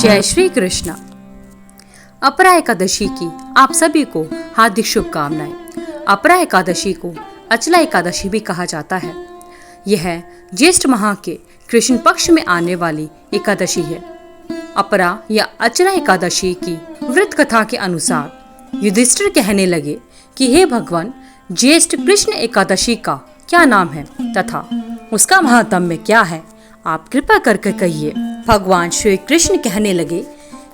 जय श्री कृष्ण। अपरा एकादशी की आप सभी को हार्दिक शुभकामनाएं। अपरा एकादशी को अचला एकादशी भी कहा जाता है। यह ज्येष्ठ माह के कृष्ण पक्ष में आने वाली एकादशी है। अपरा या अचला एकादशी की व्रत कथा के अनुसार युधिष्ठिर कहने लगे कि हे भगवान, ज्येष्ठ कृष्ण एकादशी का क्या नाम है तथा उसका महात्म्य क्या है, आप कृपा करके कहिए। भगवान श्री कृष्ण कहने लगे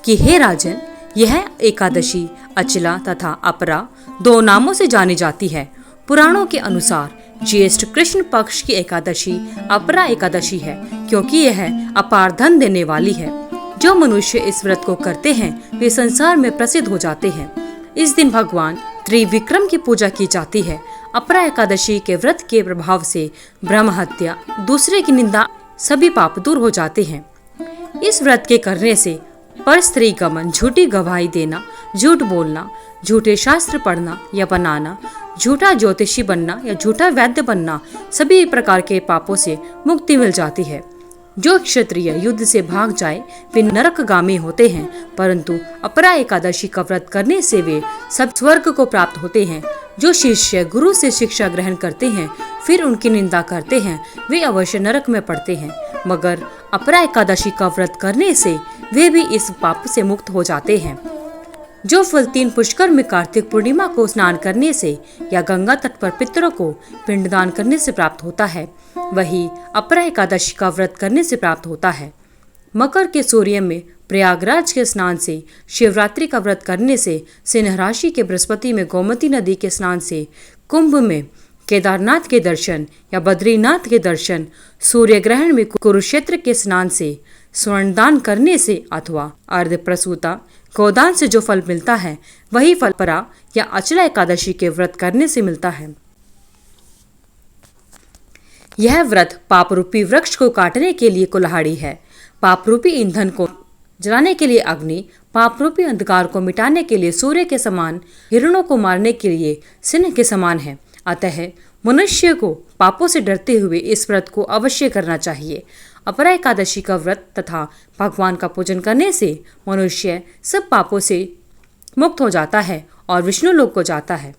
कि हे राजन, यह एकादशी अचला तथा अपरा दो नामों से जानी जाती है। पुराणों के अनुसार ज्येष्ठ कृष्ण पक्ष की एकादशी अपरा एकादशी है, क्योंकि यह अपार धन देने वाली है। जो मनुष्य इस व्रत को करते हैं वे संसार में प्रसिद्ध हो जाते हैं। इस दिन भगवान त्रिविक्रम की पूजा की जाती है। अपरा एकादशी के व्रत के प्रभाव से ब्रह्म हत्या, दूसरे की निंदा, सभी पाप दूर हो जाते हैं। इस व्रत के करने से पर स्त्री गमन, झूठी गवाही देना, झूठ बोलना, झूठे शास्त्र पढ़ना या बनाना, झूठा ज्योतिषी बनना या झूठा वैद्य बनना, सभी प्रकार के पापों से मुक्ति मिल जाती है। जो क्षत्रिय युद्ध से भाग जाए वे नरकगामी होते हैं, परंतु अपरा एकादशी का व्रत करने से वे सब स्वर्ग को प्राप्त होते हैं। जो शिष्य गुरु से शिक्षा ग्रहण करते हैं फिर उनकी निंदा करते हैं वे अवश्य नरक में पड़ते हैं, मगर अपरा एकादशी का व्रत करने से वे भी इस पाप से मुक्त हो जाते हैं। जो फल 3 पुष्कर में कार्तिक पूर्णिमा को स्नान करने से या गंगा तट पर पितरों को पिंडदान करने से प्राप्त होता है, वही अपरा एकादशी का व्रत करने से प्राप्त होता है। मकर के सूर्य में प्रयागराज के स्नान से, शिवरात्रि का व्रत करने से, सिंह राशि के बृहस्पति में गोमती नदी के स्नान से, कुंभ में केदारनाथ के दर्शन या बद्रीनाथ के दर्शन, सूर्य ग्रहण में कुरुक्षेत्र के स्नान से, स्वर्णदान करने से अथवा अर्ध प्रसूता गोदान से जो फल मिलता है वही फल अपरा या अचला एकादशी के व्रत करने से मिलता है। यह व्रत पाप रूपी वृक्ष को काटने के लिए कुल्हाड़ी है, पाप रूपी ईंधन को जलाने के लिए अग्नि, पाप रूपी अंधकार को मिटाने के लिए सूर्य के समान, हिरणों को मारने के लिए सिंह के समान है। अतः मनुष्य को पापों से डरते हुए इस व्रत को अवश्य करना चाहिए। अपरा एकादशी का व्रत तथा भगवान का पूजन करने से मनुष्य सब पापों से मुक्त हो जाता है और विष्णु लोक को जाता है।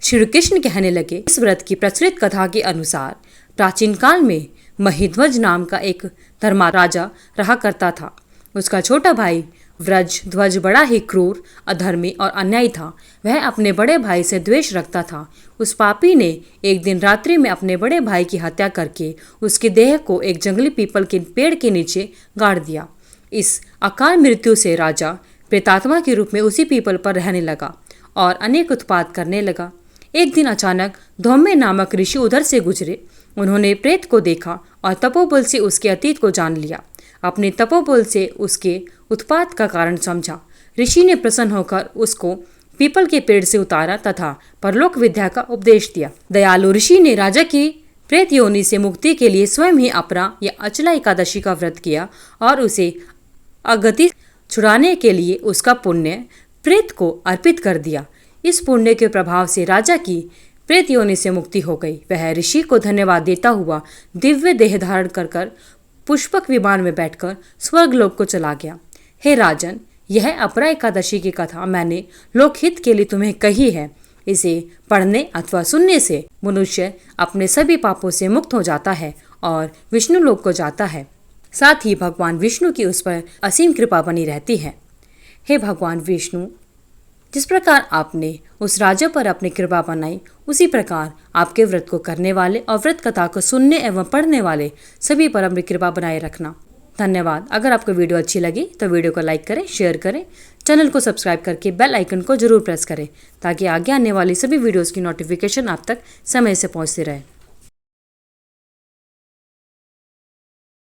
श्री कृष्ण कहने लगे, इस व्रत की प्रचलित कथा के अनुसार प्राचीन काल में महिध्वज नाम का एक धर्मा राजा रहा करता था। उसका छोटा भाई व्रज ध्वज बड़ा ही क्रूर, अधर्मी और अन्यायी था। वह अपने बड़े भाई से द्वेष रखता था। उस पापी ने एक दिन रात्रि में अपने बड़े भाई की हत्या करके उसकी देह को एक जंगली पीपल के पेड़ के नीचे गाड़ दिया। इस अकाल मृत्यु से राजा प्रेतात्मा के रूप में उसी पीपल पर रहने लगा और अनेक उत्पात करने लगा। एक दिन अचानक धौम्य नामक ऋषि उधर से गुजरे। उन्होंने प्रेत को देखा और तपोबल से उसके अतीत को जान लिया। अपने तपोबल से उसके उत्पात का कारण समझा। ऋषि ने प्रसन्न होकर उसको पीपल के पेड़ से उतारा तथा परलोक विद्या का उपदेश दिया। दयालु ऋषि ने राजा की प्रेत योनि से मुक्ति के लिए स्वयं ही अपरा या अचला एकादशी का व्रत किया और उसे अगति छुड़ाने के लिए उसका पुण्य प्रेत को अर्पित कर दिया। इस पुण्य के प्रभाव से राजा की प्रेत योनि से मुक्ति हो गई। वह ऋषि को धन्यवाद देता हुआ दिव्य देह धारण कर पुष्पक विमान में बैठकर स्वर्गलोक को चला गया। हे राजन, यह अपरा एकादशी की कथा मैंने लोकहित के लिए तुम्हें कही है। इसे पढ़ने अथवा सुनने से मनुष्य अपने सभी पापों से मुक्त हो जाता है और विष्णु लोक को जाता है। साथ ही भगवान विष्णु की उस पर असीम कृपा बनी रहती है। हे भगवान विष्णु, जिस प्रकार आपने उस राजा पर अपनी कृपा बनाई, उसी प्रकार आपके व्रत को करने वाले और व्रत कथा को सुनने एवं पढ़ने वाले सभी पर अपनी कृपा बनाए रखना। धन्यवाद। अगर आपको वीडियो अच्छी लगी तो वीडियो को लाइक करें, शेयर करें, चैनल को सब्सक्राइब करके बेल आइकन को जरूर प्रेस करें ताकि आगे आने वाली सभी वीडियोस की नोटिफिकेशन आप तक समय से पहुंचती रहे।